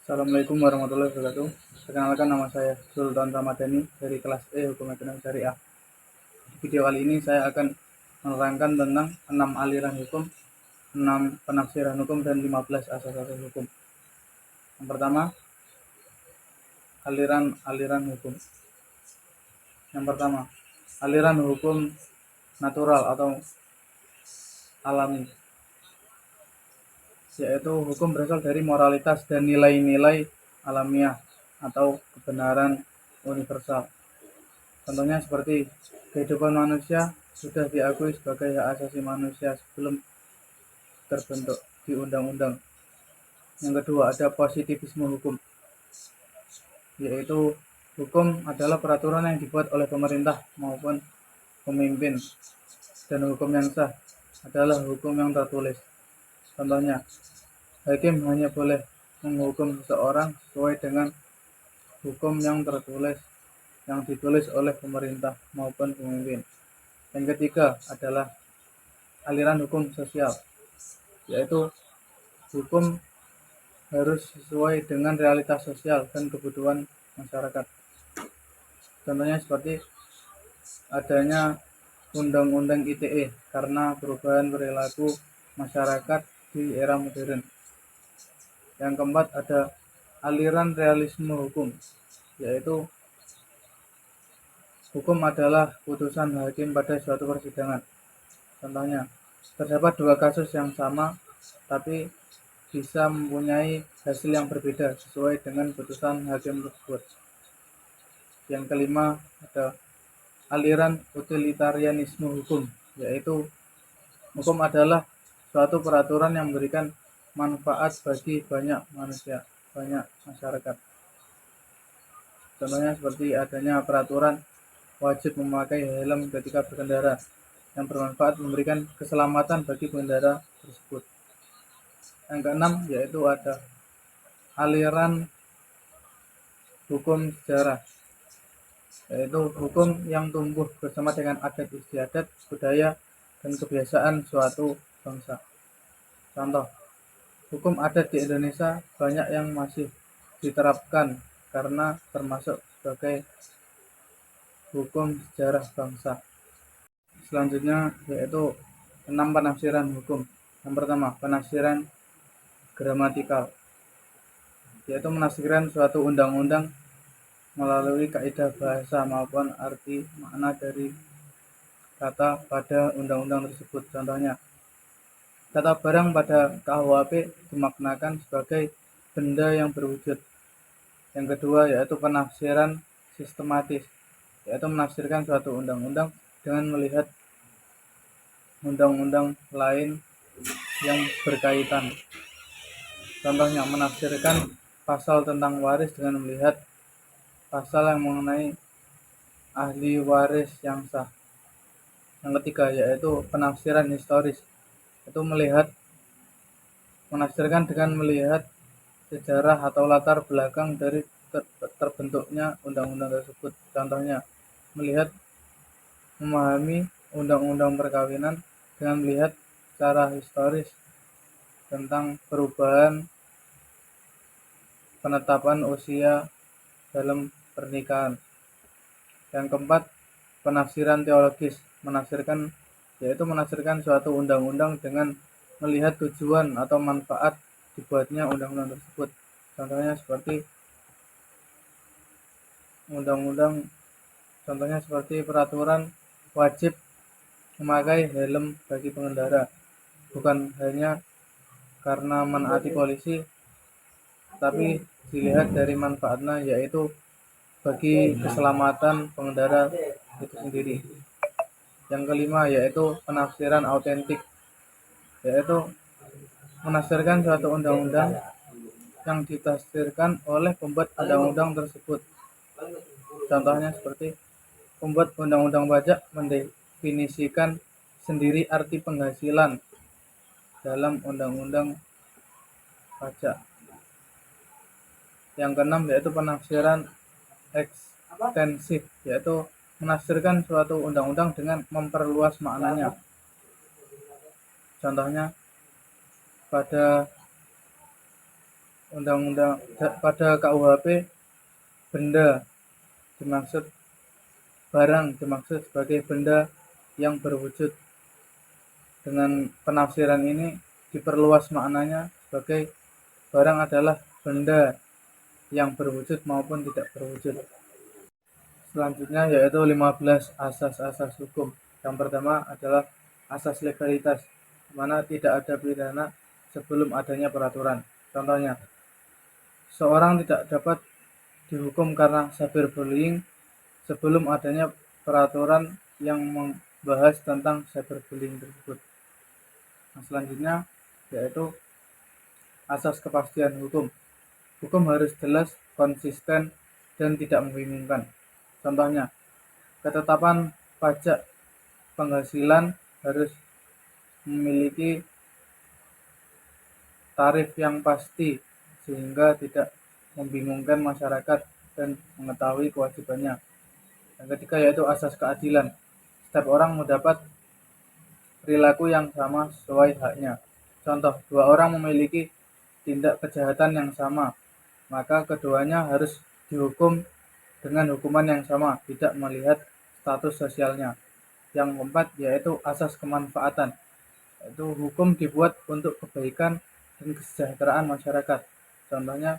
Assalamualaikum warahmatullahi wabarakatuh. Perkenalkan, nama saya Sultan Ramadhani dari kelas E Hukum Ekonomi Syariah. Di video kali ini saya akan menerangkan tentang 6 aliran hukum, 6 penafsiran hukum, dan 15 asas-asas hukum. Yang pertama, aliran hukum. Yang pertama, aliran hukum natural atau alami, yaitu hukum berasal dari moralitas dan nilai-nilai alamiah atau kebenaran universal. Contohnya seperti kehidupan manusia sudah diakui sebagai hak asasi manusia sebelum terbentuk di undang-undang. Yang kedua, ada positivisme hukum, yaitu hukum adalah peraturan yang dibuat oleh pemerintah maupun pemimpin, dan hukum yang sah adalah hukum yang tertulis. Contohnya, hakim hanya boleh menghukum seseorang sesuai dengan hukum yang tertulis yang ditulis oleh pemerintah maupun pemimpin. Yang ketiga adalah aliran hukum sosial, yaitu hukum harus sesuai dengan realitas sosial dan kebutuhan masyarakat. Contohnya seperti adanya Undang-Undang ITE karena perubahan perilaku masyarakat di era modern. Yang keempat ada aliran realisme hukum, yaitu hukum adalah putusan hakim pada suatu persidangan. Contohnya, terdapat dua kasus yang sama tapi bisa mempunyai hasil yang berbeda sesuai dengan putusan hakim tersebut. Yang kelima ada aliran utilitarianisme hukum, yaitu hukum adalah suatu peraturan yang memberikan manfaat bagi banyak masyarakat. Contohnya seperti adanya peraturan wajib memakai helm ketika berkendara yang bermanfaat memberikan keselamatan bagi pengendara tersebut. Yang keenam yaitu ada aliran hukum sejarah, yaitu hukum yang tumbuh bersama dengan adat istiadat, budaya, dan kebiasaan suatu bangsa. Contoh, hukum adat di Indonesia banyak yang masih diterapkan karena termasuk sebagai hukum sejarah bangsa. Selanjutnya yaitu 6 penafsiran hukum. Yang pertama, penafsiran gramatikal, yaitu menafsirkan suatu undang-undang melalui kaidah bahasa maupun arti makna dari kata pada undang-undang tersebut. Contohnya, kata barang pada KUHP dimaknakan sebagai benda yang berwujud. Yang kedua yaitu penafsiran sistematis, yaitu menafsirkan suatu undang-undang dengan melihat undang-undang lain yang berkaitan. Contohnya, menafsirkan pasal tentang waris dengan melihat pasal yang mengenai ahli waris yang sah. Yang ketiga yaitu penafsiran historis, itu menafsirkan dengan melihat sejarah atau latar belakang dari terbentuknya undang-undang tersebut. Contohnya, memahami undang-undang perkawinan dengan melihat secara historis tentang perubahan penetapan usia dalam pernikahan. Yang keempat, penafsiran teologis, yaitu menafsirkan suatu undang-undang dengan melihat tujuan atau manfaat dibuatnya undang-undang tersebut. Contohnya seperti peraturan wajib memakai helm bagi pengendara, bukan hanya karena menaati polisi, tapi dilihat dari manfaatnya, yaitu bagi keselamatan pengendara itu sendiri. Yang kelima yaitu penafsiran autentik, yaitu menafsirkan suatu undang-undang yang ditafsirkan oleh pembuat undang-undang tersebut. Contohnya seperti pembuat undang-undang pajak mendefinisikan sendiri arti penghasilan dalam undang-undang pajak. Yang keenam yaitu penafsiran ekstensif, yaitu menafsirkan suatu undang-undang dengan memperluas maknanya. Contohnya pada undang-undang pada KUHP, benda dimaksud barang dimaksud sebagai benda yang berwujud. Dengan penafsiran ini diperluas maknanya sebagai barang adalah benda yang berwujud maupun tidak berwujud. Selanjutnya yaitu 15 asas-asas hukum. Yang pertama adalah asas legalitas, di mana tidak ada pidana sebelum adanya peraturan. Contohnya, seorang tidak dapat dihukum karena cyberbullying sebelum adanya peraturan yang membahas tentang cyberbullying tersebut. Nah, selanjutnya yaitu asas kepastian hukum. Hukum harus jelas, konsisten, dan tidak membingungkan. Contohnya, ketetapan pajak penghasilan harus memiliki tarif yang pasti sehingga tidak membingungkan masyarakat dan mengetahui kewajibannya. Yang ketiga yaitu asas keadilan. Setiap orang mendapat perilaku yang sama sesuai haknya. Contoh, dua orang memiliki tindak kejahatan yang sama, maka keduanya harus dihukum dengan hukuman yang sama, tidak melihat status sosialnya. Yang keempat yaitu asas kemanfaatan, yaitu hukum dibuat untuk kebaikan dan kesejahteraan masyarakat. Contohnya,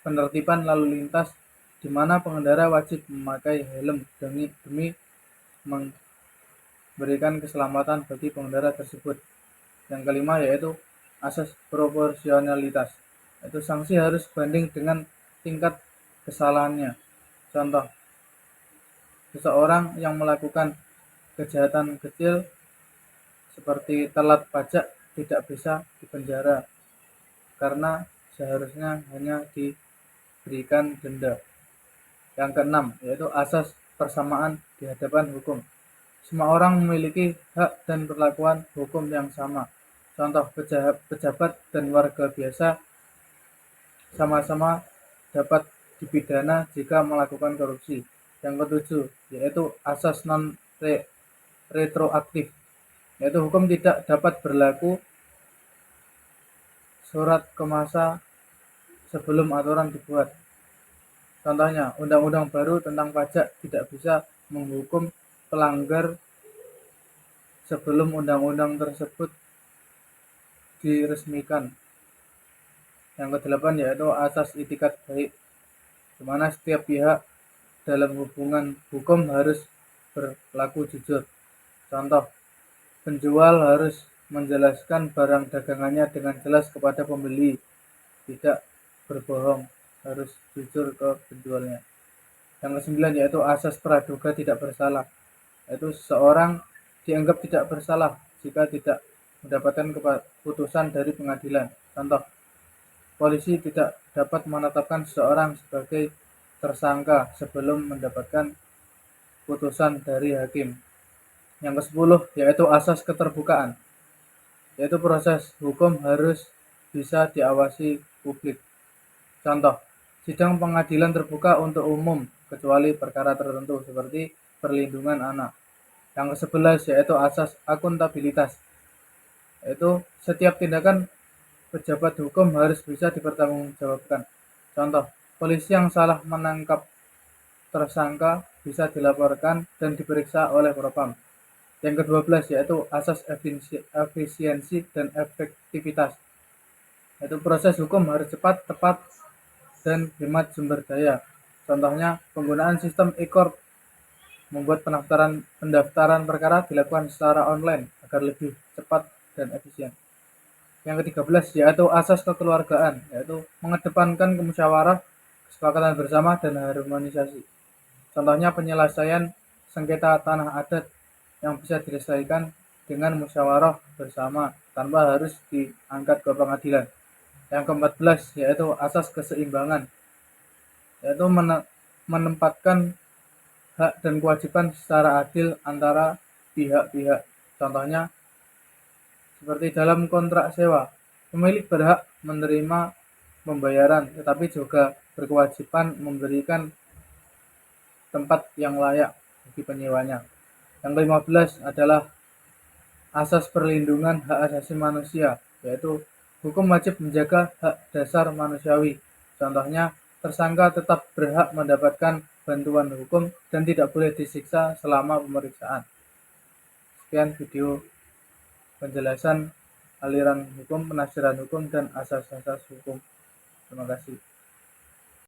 penertiban lalu lintas di mana pengendara wajib memakai helm demi memberikan keselamatan bagi pengendara tersebut. Yang kelima yaitu asas proporsionalitas, yaitu sanksi harus banding dengan tingkat kesalahannya. Contoh, seseorang yang melakukan kejahatan kecil seperti telat pajak tidak bisa dipenjara karena seharusnya hanya diberikan denda. Yang keenam yaitu asas persamaan di hadapan hukum. Semua orang memiliki hak dan perlakuan hukum yang sama. Contoh, pejabat dan warga biasa sama-sama dapat dipidana jika melakukan korupsi. Yang ketujuh yaitu asas non-retroaktif, yaitu hukum tidak dapat berlaku surat ke masa sebelum aturan dibuat. Contohnya, undang-undang baru tentang pajak tidak bisa menghukum pelanggar sebelum undang-undang tersebut diresmikan. Yang kedelapan yaitu asas itikat baik, di mana setiap pihak dalam hubungan hukum harus berlaku jujur. Contoh, penjual harus menjelaskan barang dagangannya dengan jelas kepada pembeli, tidak berbohong, harus jujur ke penjualnya. Yang kesembilan yaitu asas praduga tidak bersalah, yaitu seseorang dianggap tidak bersalah jika tidak mendapatkan keputusan dari pengadilan. Contoh, polisi tidak dapat menetapkan seseorang sebagai tersangka sebelum mendapatkan putusan dari hakim. Yang ke-10 yaitu asas keterbukaan, yaitu proses hukum harus bisa diawasi publik. Contoh, sidang pengadilan terbuka untuk umum kecuali perkara tertentu seperti perlindungan anak. Yang ke-11 yaitu asas akuntabilitas, yaitu setiap tindakan pejabat hukum harus bisa dipertanggungjawabkan. Contoh, polisi yang salah menangkap tersangka bisa dilaporkan dan diperiksa oleh Propam. Yang ke-12 yaitu asas efisiensi dan efektivitas, yaitu proses hukum harus cepat, tepat, dan hemat sumber daya. Contohnya, penggunaan sistem e-court membuat pendaftaran perkara dilakukan secara online agar lebih cepat dan efisien. Yang ke-13 yaitu asas kekeluargaan, yaitu mengedepankan musyawarah, kesepakatan bersama, dan harmonisasi. Contohnya, penyelesaian sengketa tanah adat yang bisa diselesaikan dengan musyawarah bersama tanpa harus diangkat ke pengadilan. Yang ke-14 yaitu asas keseimbangan, yaitu menempatkan hak dan kewajiban secara adil antara pihak-pihak. Contohnya, seperti dalam kontrak sewa, pemilik berhak menerima pembayaran tetapi juga berkewajiban memberikan tempat yang layak bagi penyewanya. Yang ke-15 adalah asas perlindungan hak asasi manusia, yaitu Hukum wajib menjaga hak dasar manusiawi. Contohnya, tersangka tetap berhak mendapatkan bantuan hukum dan tidak boleh disiksa selama pemeriksaan. Sekian video penjelasan aliran hukum, penafsiran hukum, dan asas-asas hukum. Terima kasih.